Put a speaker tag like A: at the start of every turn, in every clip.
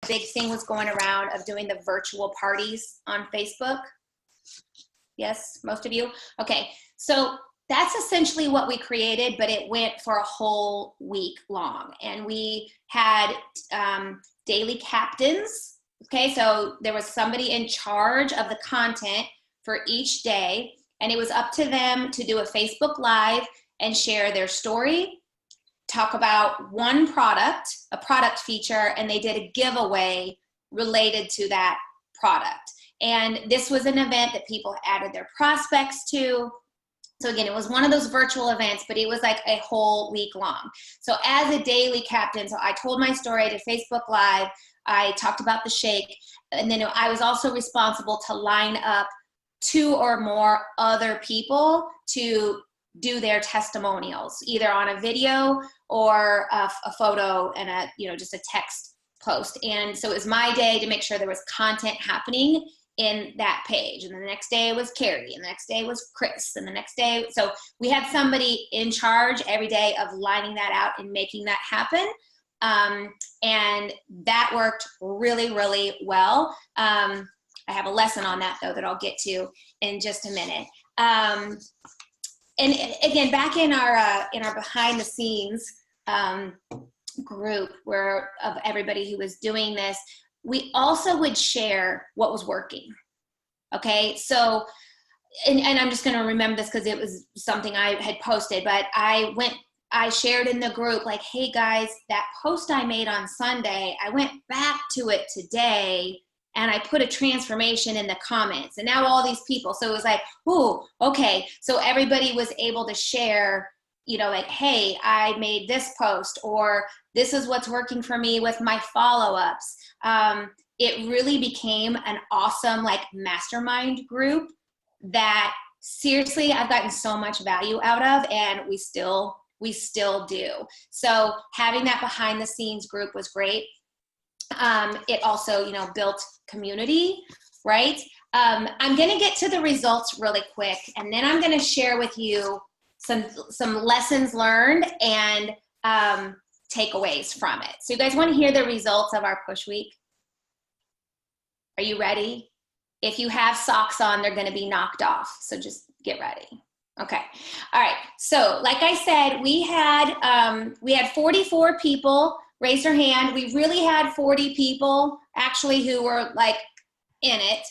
A: big thing was going around of doing the virtual parties on Facebook. Yes, most of you? Okay, so that's essentially what we created, but it went for a whole week long. And we had daily captains, okay? So there was somebody in charge of the content for each day, and it was up to them to do a Facebook Live and share their story, talk about one product, a product feature, and they did a giveaway related to that product. And this was an event that people added their prospects to. So again, it was one of those virtual events, but it was like a whole week long. So as a daily captain, so I told my story, I did Facebook Live, I talked about the shake, and then I was also responsible to line up 2 or more other people to do their testimonials, either on a video or a photo and a, you know, just a text post. And so it was my day to make sure there was content happening in that page. And then the next day was Carrie, and the next day was Chris, and the next day, so we had somebody in charge every day of lining that out and making that happen. And that worked really, really well. I have a lesson on that though that I'll get to in just a minute. And again, back in our behind the scenes group where of everybody who was doing this, we also would share what was working. Okay, so, and I'm just gonna remember this because it was something I had posted, but I shared in the group like, hey guys, that post I made on Sunday, I went back to it today and I put a transformation in the comments, and now all these people, so it was like, ooh, okay. So everybody was able to share, you know, like, hey, I made this post, or this is what's working for me with my follow-ups. It really became an awesome like mastermind group that seriously I've gotten so much value out of, and we still do. So having that behind the scenes group was great. It also, you know, built community, right? I'm gonna get to the results really quick, and then I'm gonna share with you some lessons learned and takeaways from it. So you guys want to hear the results of our push week? Are you ready? If you have socks on, they're going to be knocked off. So just get ready. Okay. All right. So like I said, we had 44 people raise their hand. We really had 40 people actually who were like in it.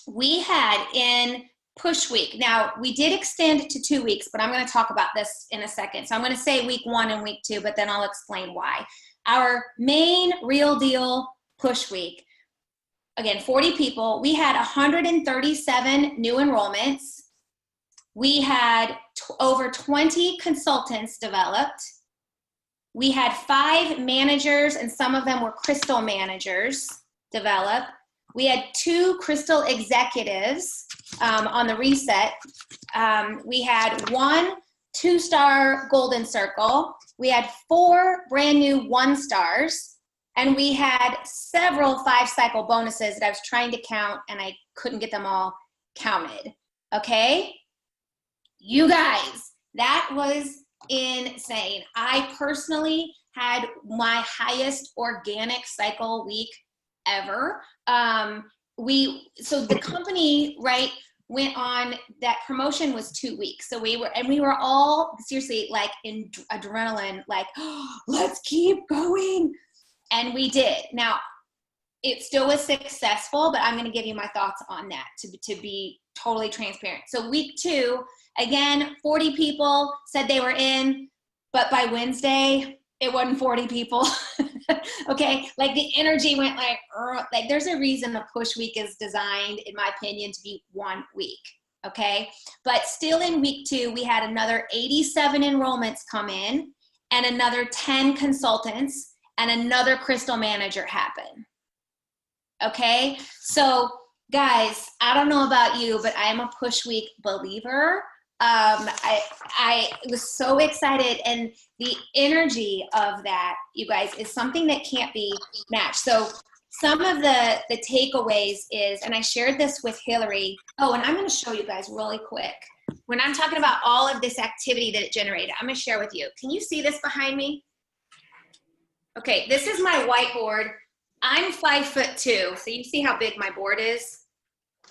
A: We had in push week. Now we did extend it to 2 weeks, but I'm going to talk about this in a second. So I'm going to say week 1 and week 2, but then I'll explain why. Our main real deal push week, again, 40 people. We had 137 new enrollments. We had over 20 consultants developed. We had 5 managers, and some of them were crystal managers developed. We had 2 crystal executives on the reset. We had 1 2-star golden circle. We had 4 brand new 1-stars. And we had several 5-cycle bonuses that I was trying to count, and I couldn't get them all counted. Okay? You guys, that was insane. I personally had my highest organic cycle week ever. So the company, right, went on, that promotion was 2 weeks. So we were all seriously like in adrenaline, like, oh, let's keep going. And we did. Now, it still was successful, but I'm going to give you my thoughts on that to be totally transparent. So week 2, again, 40 people said they were in, but by Wednesday, it wasn't 40 people. Okay, like the energy went like there's a reason the push week is designed, in my opinion, to be 1 week. Okay, but still in week 2, we had another 87 enrollments come in, and another 10 consultants, and another crystal manager happen. Okay, so guys, I don't know about you, but I am a push week believer. I was so excited, and the energy of that, you guys, is something that can't be matched. So some of the takeaways is, and I shared this with Hilari. Oh, and I'm going to show you guys really quick. When I'm talking about all of this activity that it generated, I'm going to share with you. Can you see this behind me? Okay, this is my whiteboard. I'm 5'2", so you see how big my board is?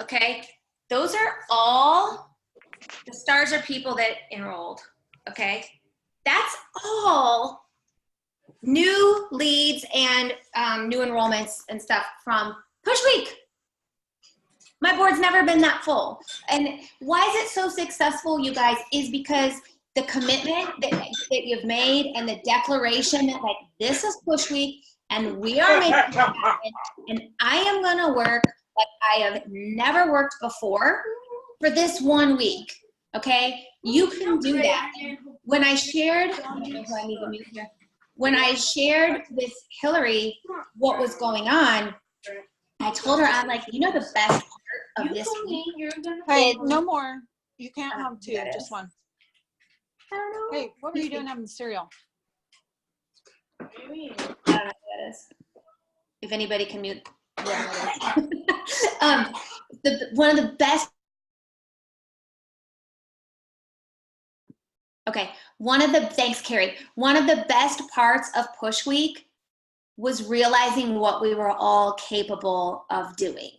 A: Okay, those are all, the stars are people that enrolled, okay? That's all new leads and new enrollments and stuff from Push Week. My board's never been that full. And why is it so successful, you guys, is because the commitment that you've made and the declaration that like, this is Push Week and we are making it happen and I am gonna work like I have never worked before for this 1 week, okay? You can do that. When I shared, when I shared with Hilari what was going on, I told her, I'm like, you know, the best part of this week.
B: Hey, no more. You can't have two, just one.
A: I don't know.
B: Hey, what were you doing having the cereal?
A: I don't know what that is. If anybody can mute. One of the best. Okay, thanks, Carrie. One of the best parts of Push Week was realizing what we were all capable of doing.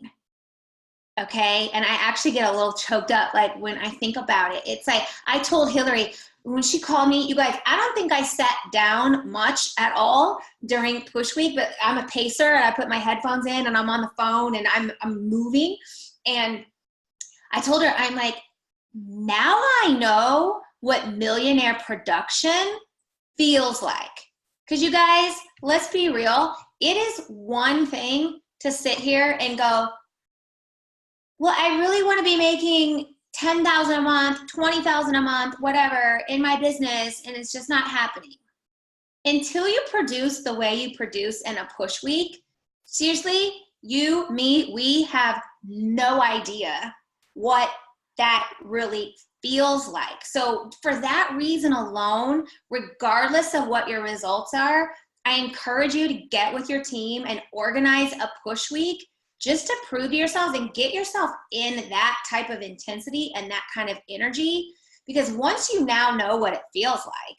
A: Okay, and I actually get a little choked up like when I think about it. It's like, I told Hilari, when she called me, you guys, I don't think I sat down much at all during Push Week, but I'm a pacer and I put my headphones in and I'm on the phone and I'm moving. And I told her, I'm like, now I know what millionaire production feels like. Because you guys, let's be real, it is one thing to sit here and go, well, I really want to be making $10,000 a month, $20,000 a month, whatever, in my business, and it's just not happening. Until you produce the way you produce in a Push Week, seriously, you, me, we have no idea what that really feels like. So for that reason alone, regardless of what your results are, I encourage you to get with your team and organize a Push Week just to prove to yourselves and get yourself in that type of intensity and that kind of energy. Because once you now know what it feels like,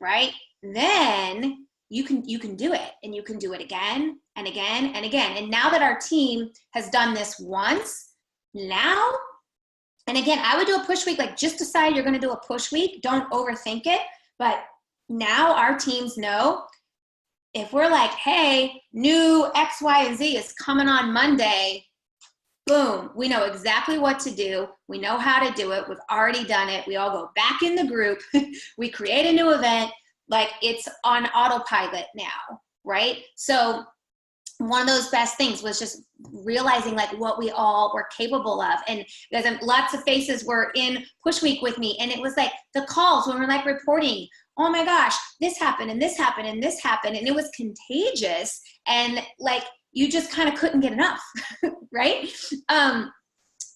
A: right, then you can do it, and you can do it again and again and again. And now that our team has done this once, now, and again, I would do a Push Week, like just decide you're going to do a Push Week. Don't overthink it. But now our teams know, if we're like, hey, new X, Y, and Z is coming on Monday, boom, we know exactly what to do. We know how to do it. We've already done it. We all go back in the group. We create a new event. Like, it's on autopilot now, right? So one of those best things was just realizing like what we all were capable of. And there's lots of faces were in Push Week with me, and it was like the calls when we're like reporting, oh my gosh, this happened and this happened and this happened, and it was contagious, and like you just kind of couldn't get enough. Right?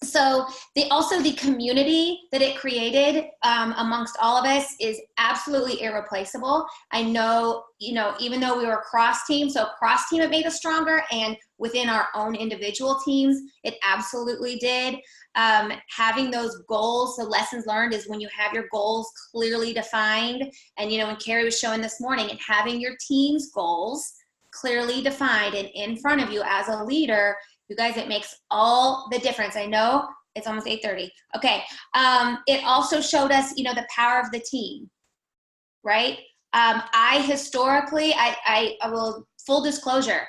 A: So the community that it created amongst all of us is absolutely irreplaceable. I know, even though we were cross team, so cross team, it made us stronger, and within our own individual teams, it absolutely did. Having those goals, the lessons learned is when you have your goals clearly defined, and when Carrie was showing this morning, and having your team's goals clearly defined and in front of you as a leader, you guys, it makes all the difference. I know it's almost 8:30. Okay. It also showed us, the power of the team, right? I historically, I will, full disclosure,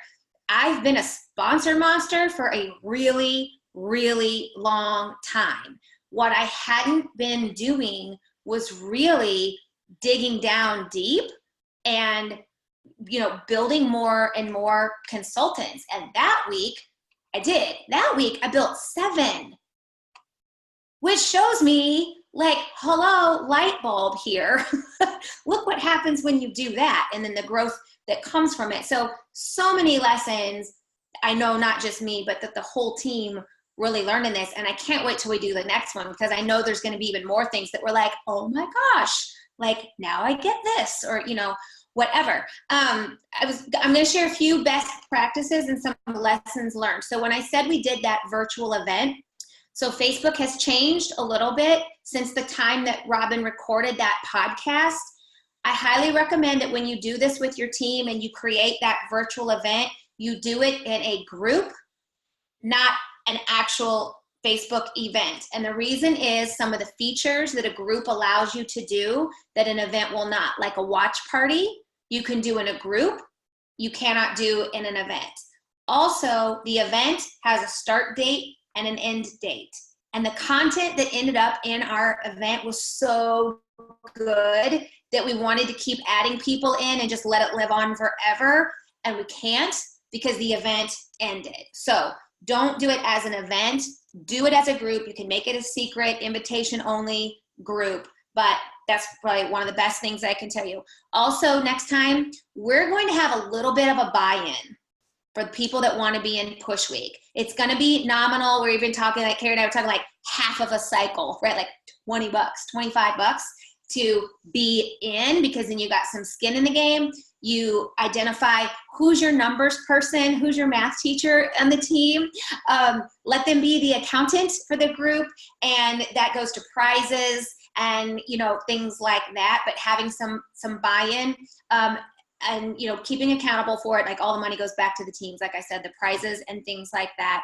A: I've been a sponsor monster for a really, really long time. What I hadn't been doing was really digging down deep and, building more and more consultants. And that week, I did. That week, I built 7, which shows me, like, hello, light bulb here. Look what happens when you do that, and then the growth that comes from it. So many lessons, I know not just me, but that the whole team really learned in this, and I can't wait till we do the next one, because I know there's going to be even more things that we're like, oh my gosh, like, now I get this, or, whatever. I'm going to share a few best practices and some lessons learned. So when I said we did that virtual event, so Facebook has changed a little bit since the time that Robin recorded that podcast. I highly recommend that when you do this with your team and you create that virtual event, you do it in a group, not an actual Facebook event. And the reason is some of the features that a group allows you to do that an event will not, like a watch party, you can do in a group, you cannot do in an event. Also, the event has a start date and an end date. And the content that ended up in our event was so good that we wanted to keep adding people in and just let it live on forever. And we can't because the event ended. So don't do it as an event. Do it as a group. You can make it a secret, invitation only group, but that's probably one of the best things I can tell you. Also, next time, we're going to have a little bit of a buy-in for the people that want to be in push week. It's going to be nominal. We're even talking, like Carrie and I were talking, like half of a cycle, right? Like $20, $25 to be in, because then you got some skin in the game. You identify who's your numbers person, who's your math teacher on the team. Let them be the accountant for the group, and that goes to prizes and, you know, things like that. But having some buy-in and, you know, keeping accountable for it, like all the money goes back to the teams, like I said, the prizes and things like that.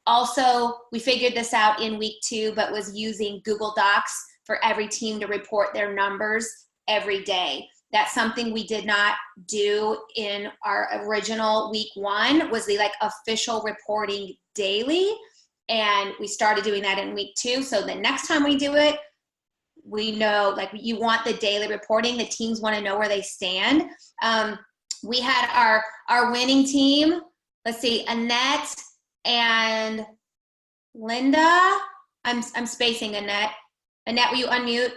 A: Also, we figured this out in week 2, but was using Google Docs for every team to report their numbers every day. That's something we did not do in our original week 1, was the like official reporting daily. And we started doing that in week 2. So the next time we do it, we know, like, you want the daily reporting. The teams want to know where they stand. We had our winning team. Let's see, Annette and Linda. I'm spacing Annette. Annette, will you unmute?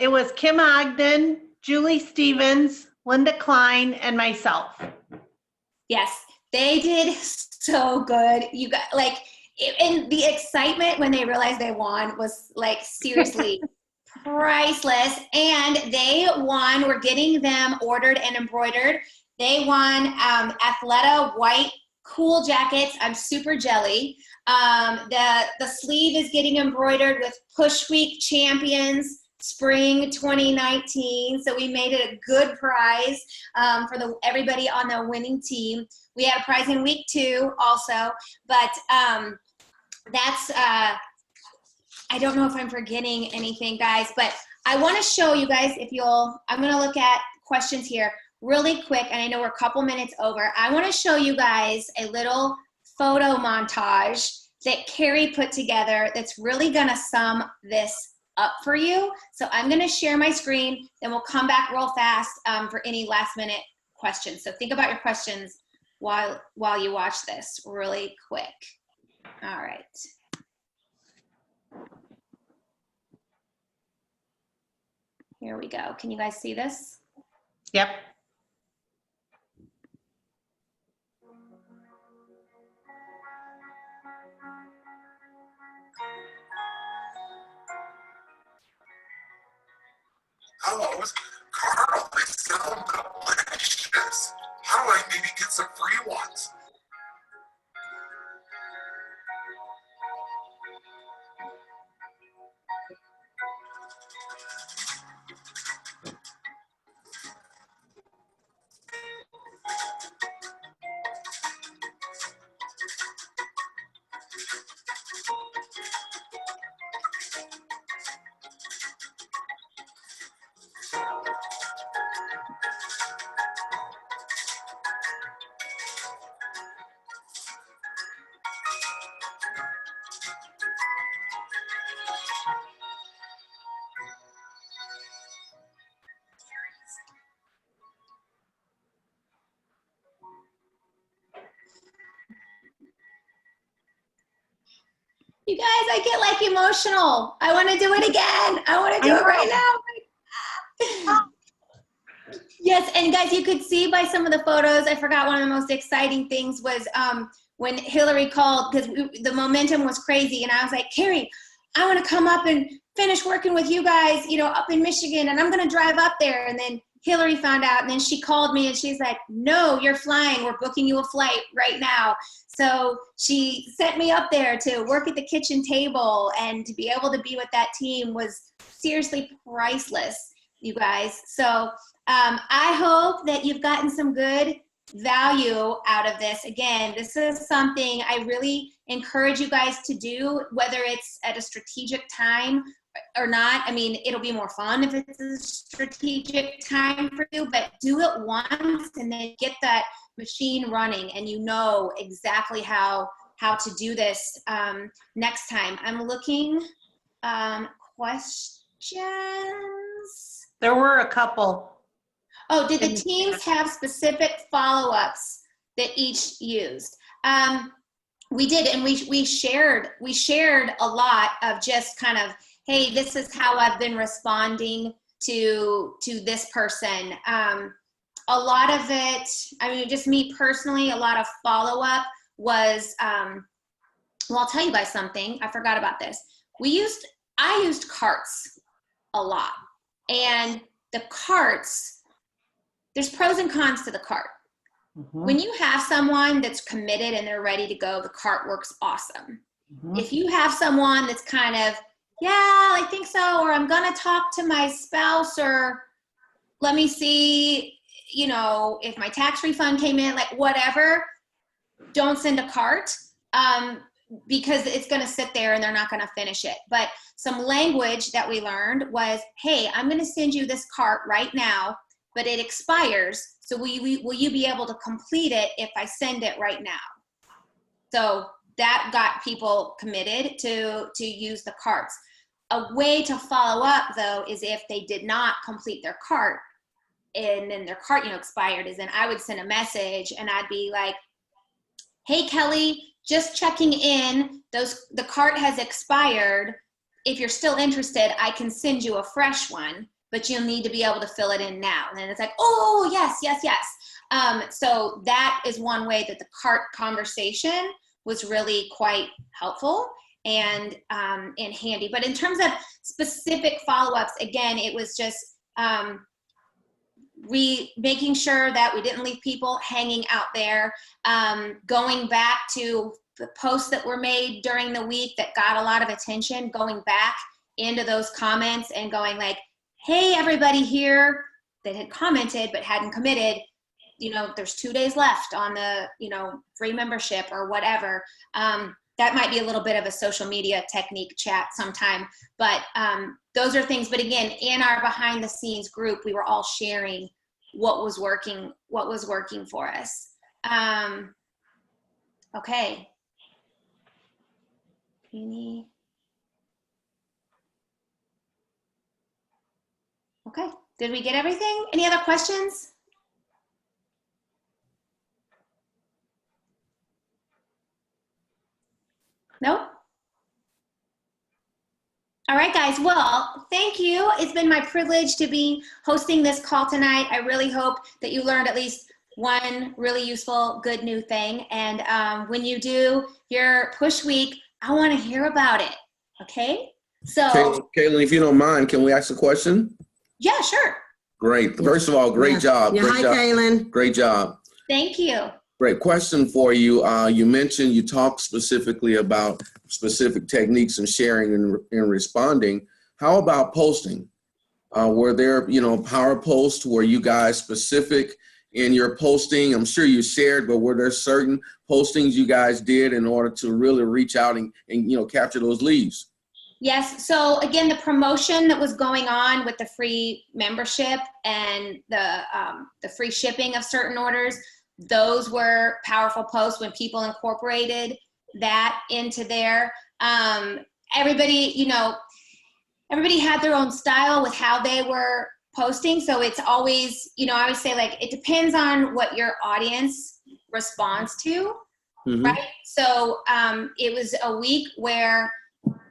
C: It was Kim Ogden, Julie Stevens, Linda Klein, and myself.
A: Yes, they did so good. You got, like, and the excitement when they realized they won was, like, seriously priceless. And they won. We're getting them ordered and embroidered. They won Athleta white cool jackets. I'm super jelly. The sleeve is getting embroidered with Push Week Champions Spring 2019. So we made it a good prize for everybody on the winning team. We had a prize in week 2 also, but that's I don't know if I'm forgetting anything, guys, but I want to show you guys, I'm going to look at questions here really quick, and I know we're a couple minutes over. I want to show you guys a little photo montage that Carrie put together that's really going to sum this up for you. So I'm going to share my screen, then we'll come back real fast for any last minute questions. So think about your questions while you watch this really quick. All right. Here we go. Can you guys see this?
C: Yep.
D: Hello, Carl, they sound delicious. How do I maybe get some free ones?
A: You guys, I get like emotional. I want to do it again. I want to do it right now. Yes, and guys, you could see by some of the photos, I forgot one of the most exciting things was when Hilari called, because the momentum was crazy, and I was like, Carrie, I want to come up and finish working with you guys, you know, up in Michigan, and I'm going to drive up there. And then Hilari found out, and then she called me and she's like, no, you're flying. We're booking you a flight right now. So she sent me up there to work at the kitchen table, and to be able to be with that team was seriously priceless, you guys. So I hope that you've gotten some good value out of this. Again, this is something I really encourage you guys to do, whether it's at a strategic time or not. I mean, it'll be more fun if it's a strategic time for you, but do it once and then get that machine running, and you know exactly how to do this next time. I'm looking questions.
C: There were a couple.
A: Oh, did the teams have specific follow-ups that each used? We did, and we shared a lot of just kind of, hey, this is how I've been responding to this person. A lot of it, I mean, just me personally, a lot of follow-up was, well, I'll tell you guys something. I forgot about this. I used carts a lot, and the carts, there's pros and cons to the cart.
C: Mm-hmm.
A: When you have someone that's committed and they're ready to go, the cart works awesome.
C: Mm-hmm.
A: If you have someone that's kind of, yeah, I think so, or I'm going to talk to my spouse, or let me see, you know, if my tax refund came in, like whatever, don't send a cart, because it's going to sit there and they're not going to finish it. But some language that we learned was, hey, I'm going to send you this cart right now, but it expires. So will you be able to complete it if I send it right now? So that got people committed to use the carts. A way to follow up, though, is if they did not complete their cart and then their cart, you know, expired, is then I would send a message and I'd be like, hey, Kelly, just checking in. The cart has expired. If you're still interested, I can send you a fresh one, but you'll need to be able to fill it in now. And then it's like, oh, yes. So that is one way that the cart conversation was really quite helpful and handy. But in terms of specific follow-ups, again, it was just making sure that we didn't leave people hanging out there, going back to the posts that were made during the week that got a lot of attention, going back into those comments and going like, hey, everybody here that had commented but hadn't committed, you know, there's 2 days left on the, you know, free membership or whatever. That might be a little bit of a social media technique chat sometime, but those are things. But again, in our behind the scenes group, we were all sharing what was working for us. Okay. Okay, did we get everything? Any other questions? No? All right, guys. Well, thank you. It's been my privilege to be hosting this call tonight. I really hope that you learned at least one really useful, good new thing. And when you do your push week, I want to hear about it. Okay? So,
E: Kaylin, if you don't mind, can we ask a question?
A: Yeah, sure.
E: Great. First of all, great job.
F: Yeah,
E: great
F: hi,
E: job.
F: Kaylin.
E: Great job.
A: Thank you.
E: Great question for you. You mentioned you talked specifically about specific techniques in sharing and responding. How about posting? Were there, power posts? Were you guys specific in your posting? I'm sure you shared, but were there certain postings you guys did in order to really reach out and capture those leads?
A: Yes. So again, the promotion that was going on with the free membership and the free shipping of certain orders, those were powerful posts when people incorporated that into their, everybody had their own style with how they were posting. So it's always, I always say, like, it depends on what your audience responds to, right? So it was a week where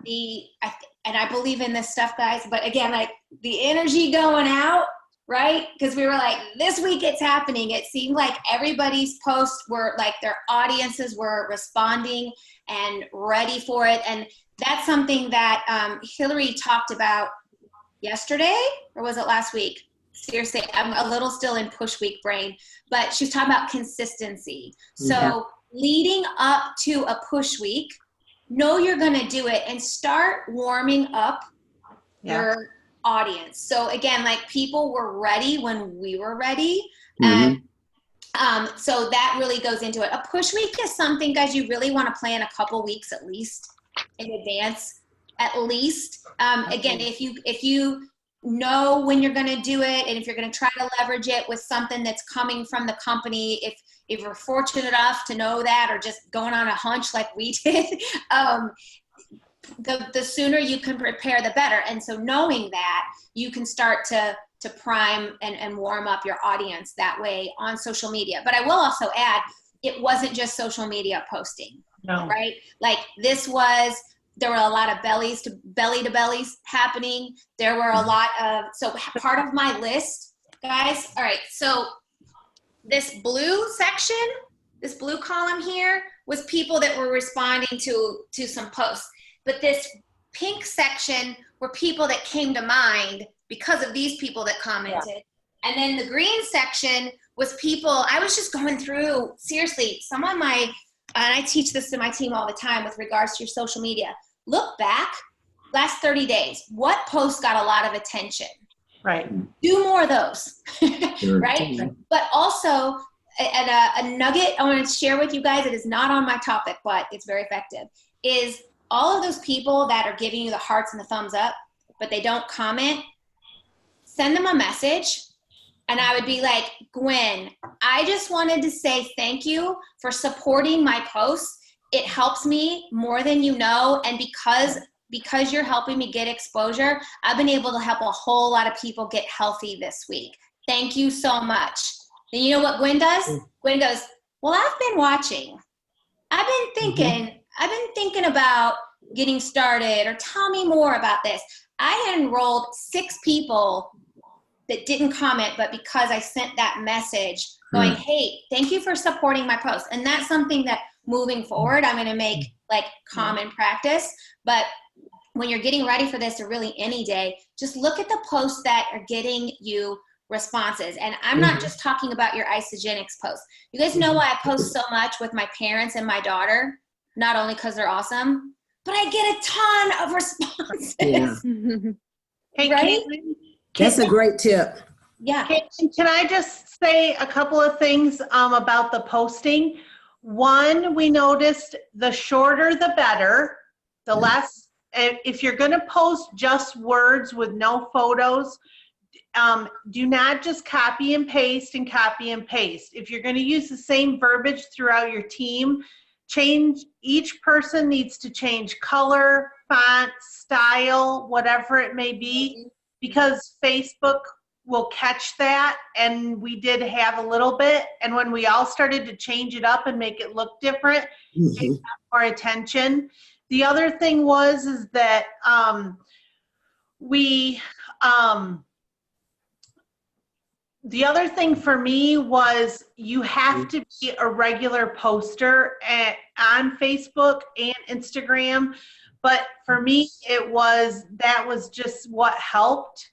A: and I believe in this stuff, guys, but again, like the energy going out, right? Because we were like, this week it's happening. It seemed like everybody's posts were like their audiences were responding and ready for it. And that's something that Hilari talked about yesterday, or was it last week? seriously, I'm a little still in push week brain, but she was talking about consistency. So leading up to a push week, know you're going to do it and start warming up your audience. So again, like people were ready when we were ready. And so that really goes into it. A push week is something, guys, you really want to plan a couple weeks at least in advance, at least. Again, if you know when you're going to do it, and if you're going to try to leverage it with something that's coming from the company, if you're fortunate enough to know that, or just going on a hunch like we did, the sooner you can prepare, the better. And so knowing that, you can start to prime and warm up your audience that way on social media. But I will also add, it wasn't just social media posting, right? Like there were a lot of belly to bellies happening. There were a lot of, so part of my list, guys, all right, so this blue section, this blue column here was people that were responding to some posts. But this pink section were people that came to mind because of these people that commented. Yeah. And then the green section was people, I was just going through, seriously, some of my, and I teach this to my team all the time with regards to your social media. Look back, last 30 days, what posts got a lot of attention?
C: Right.
A: Do more of those, right? But also, a nugget I want to share with you guys, it is not on my topic, but it's very effective, is all of those people that are giving you the hearts and the thumbs up, but they don't comment, send them a message. And I would be like, Gwen, I just wanted to say thank you for supporting my posts. It helps me more than you know. And because you're helping me get exposure, I've been able to help a whole lot of people get healthy this week. Thank you so much. And you know what Gwen does? Gwen goes, well, I've been watching. I've been thinking about getting started, or tell me more about this. I had enrolled 6 people that didn't comment, but because I sent that message going, hey, thank you for supporting my post. And that's something that moving forward, I'm going to make like common practice. But when you're getting ready for this, or really any day, just look at the posts that are getting you responses. And I'm not just talking about your isogenics posts. You guys know why I post so much with my parents and my daughter, not only because they're awesome, but I get a ton of responses.
F: Yeah.
C: Hey,
A: right?
C: Kaylin,
F: That's a great tip.
A: Yeah.
C: Can I just say a couple of things about the posting? One, we noticed the shorter the better, the less, if you're going to post just words with no photos, do not just copy and paste and copy and paste. If you're going to use the same verbiage throughout your team, each person needs to change color, font, style, whatever it may be, because Facebook will catch that. And we did have a little bit. And when we all started to change it up and make it look different, it got more attention. The other thing is that the other thing for me was you have to be a regular poster on Facebook and Instagram. But for me, that was just what helped.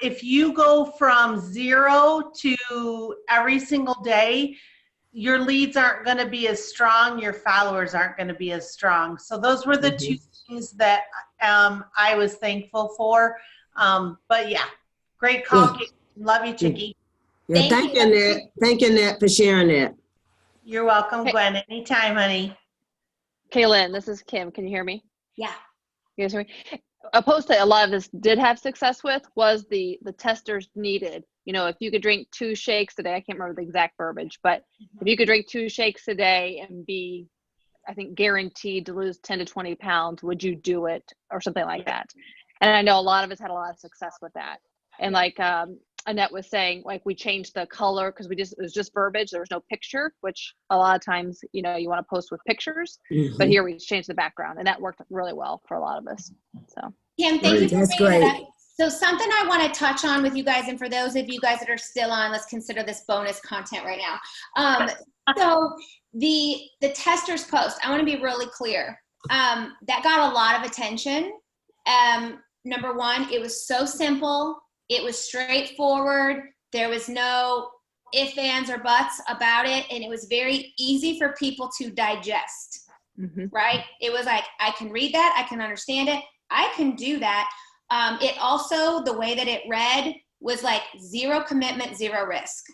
C: If you go from 0 to every single day, your leads aren't going to be as strong. Your followers aren't going to be as strong. So those were the 2 things that I was thankful for. But yeah, great call. Yeah. Love you, Chicky.
F: Yeah, thank you, Annette. Thank you, Annette, for sharing that.
C: You're welcome, Gwen. Anytime, honey.
G: Kaylin, this is Kim. Can you hear me?
A: Yeah.
G: You guys hear me? A post that a lot of us did have success with was the testers needed. You know, if you could drink 2 shakes a day, I can't remember the exact verbiage, but if you could drink 2 shakes a day and be, I think, guaranteed to lose 10 to 20 pounds, would you do it, or something like that? And I know a lot of us had a lot of success with that. And like Annette was saying, like, we changed the color because it was just verbiage. There was no picture, which a lot of times, you know, you want to post with pictures, but here we changed the background, and that worked really well for a lot of us. So
A: Kim, thank you for
F: That's
A: bringing
F: great.
A: that up. So something I want to touch on with you guys, and for those of you guys that are still on, let's consider this bonus content right now. So the testers post, I want to be really clear. That got a lot of attention. Number one, it was so simple. It was straightforward. There was no ifs, ands, or buts about it. And it was very easy for people to digest, right? It was like, I can read that. I can understand it. I can do that. It also, the way that it read was like 0 commitment, 0 risk.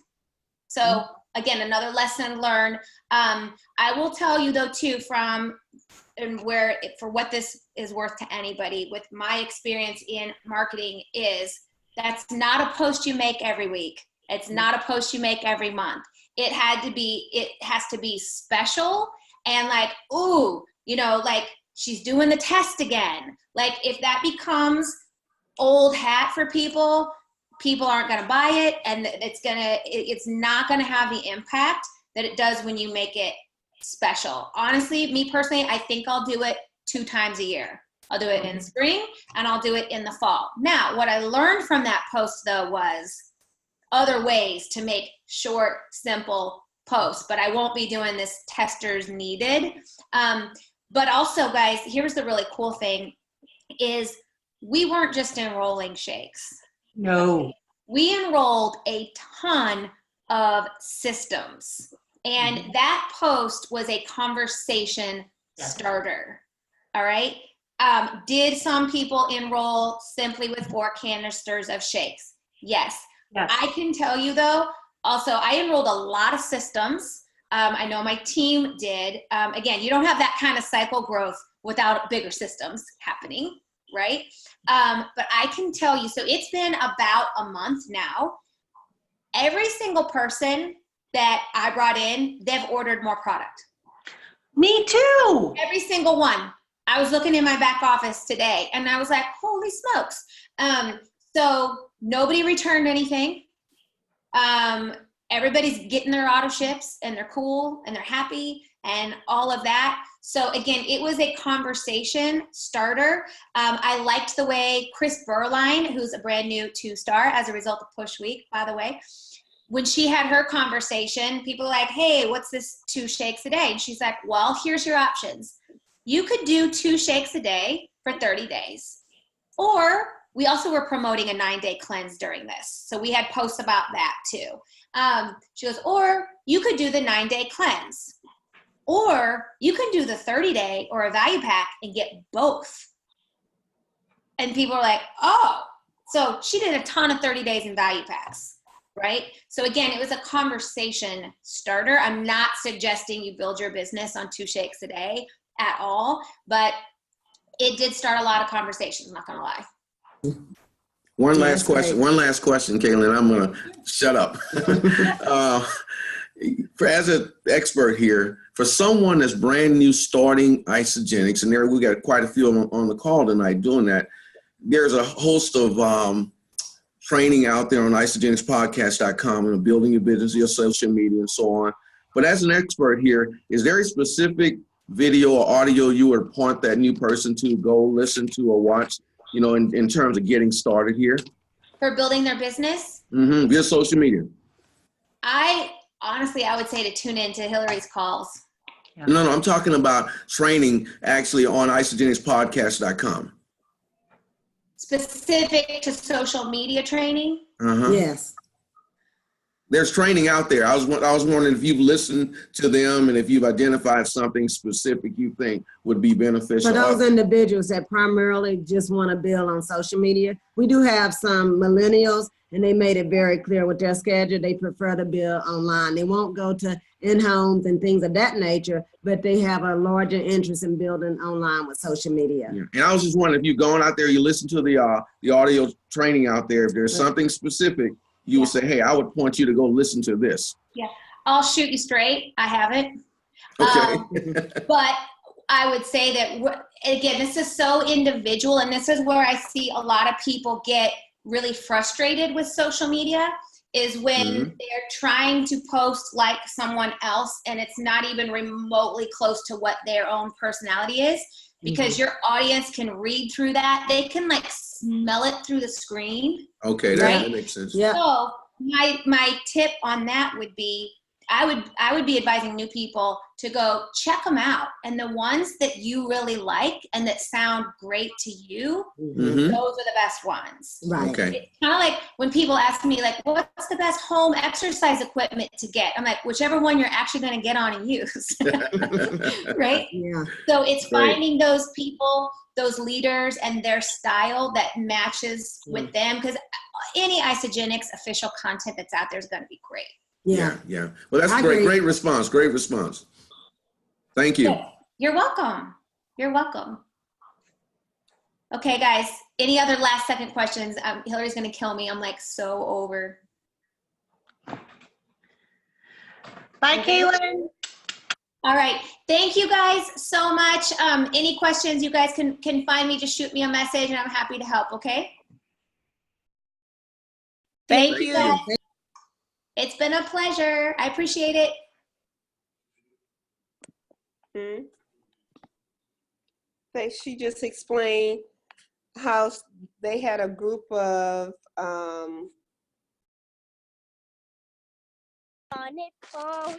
A: So again, another lesson learned. I will tell you though too, for what this is worth to anybody, with my experience in marketing, is that's not a post you make every week. It's not a post you make every month. It has to be special and like, ooh, like she's doing the test again. Like if that becomes old hat for people aren't going to buy it, and it's not going to have the impact that it does when you make it special. Honestly, me personally, I think I'll do it 2 times a year. I'll do it in spring and I'll do it in the fall. Now, what I learned from that post though was other ways to make short, simple posts, but I won't be doing this testers needed. But also guys, here's the really cool thing is we weren't just enrolling shakes.
C: No.
A: We enrolled a ton of systems, and that post was a conversation starter. All right. Did some people enroll simply with 4 canisters of shakes? Yes. I can tell you though, also I enrolled a lot of systems. I know my team did. Again, you don't have that kind of cycle growth without bigger systems happening. Right? But I can tell you, so it's been about a month now. Every single person that I brought in, they've ordered more product.
C: Me too.
A: Every single one. I was looking in my back office today and I was like, holy smokes. So nobody returned anything. Everybody's getting their auto ships and they're cool and they're happy and all of that. So again, it was a conversation starter. I liked the way Chris Berline, who's a brand new 2-star as a result of Push Week, by the way, when she had her conversation, people were like, hey, what's this 2 shakes a day? And she's like, well, here's your options. You could do 2 shakes a day for 30 days. Or we also were promoting a 9-day cleanse during this. So we had posts about that too. She goes, or you could do the 9-day cleanse. Or you can do the 30-day or a value pack and get both. And people are like, oh. So she did a ton of 30 days in value packs, right? So again, it was a conversation starter. I'm not suggesting you build your business on 2 shakes a day at all, but it did start a lot of conversations, I'm not gonna lie.
E: One last question, Kaylin, I'm gonna shut up. As an expert here, for someone that's brand new starting Isagenix, and there we got quite a few on the call tonight doing that, there's a host of training out there on isagenixpodcast.com and building your business, your social media, and so on. But as an expert here, is there a specific video or audio you would point that new person to go listen to or watch, in terms of getting started here?
A: For building their business?
E: Your social media.
A: Honestly, I would say to tune in to Hilari's calls.
C: Yeah.
E: No, I'm talking about training actually on isagenixpodcast.com.
A: Specific to social media training?
F: Yes.
E: There's training out there. I was wondering if you've listened to them and if you've identified something specific you think would be beneficial.
F: For those individuals that primarily just want to build on social media, we do have some millennials, and they made it very clear with their schedule. They prefer to build online. They won't go to in-homes and things of that nature, but they have a larger interest in building online with social media.
E: Yeah. And I was just wondering if you're going out there, you listen to the audio training out there, if there's something specific, you would say, hey, I would point you to go listen to this.
A: Yeah, I'll shoot you straight. I haven't.
E: Okay.
A: But I would say that, again, this is so individual, and this is where I see a lot of people get really frustrated with social media, is when they're trying to post like someone else and it's not even remotely close to what their own personality is, because your audience can read through that. They can like smell it through the screen.
E: Okay, that makes sense.
F: Yeah.
A: So my tip on that would be, I would be advising new people to go check them out. And the ones that you really like and that sound great to you,
E: Mhm.
A: those are the best ones.
F: Right.
E: Okay.
A: It's kind of like when people ask me, like, what's the best home exercise equipment to get? I'm like, whichever one you're actually going to get on and use. Right?
F: Yeah.
A: So it's
E: Great.
A: finding those people, those leaders, and their style that matches with them. Because any Isogenics official content that's out there is going to be great.
F: Yeah.
E: Yeah. Well, that's
F: I
E: great.
F: agree.
E: Great response. Great response. Thank you.
A: You're welcome. You're welcome. Okay, guys. Any other last second questions? Hilary's going to kill me. I'm like so over.
C: Bye, Kaylin.
A: All right. Thank you guys so much. Any questions, you guys can find me. Just shoot me a message and I'm happy to help. Okay.
B: Thank
A: you
B: you.
A: guys. It's been a pleasure. I appreciate it.
H: She just explained how they had a group of
I: on it phone.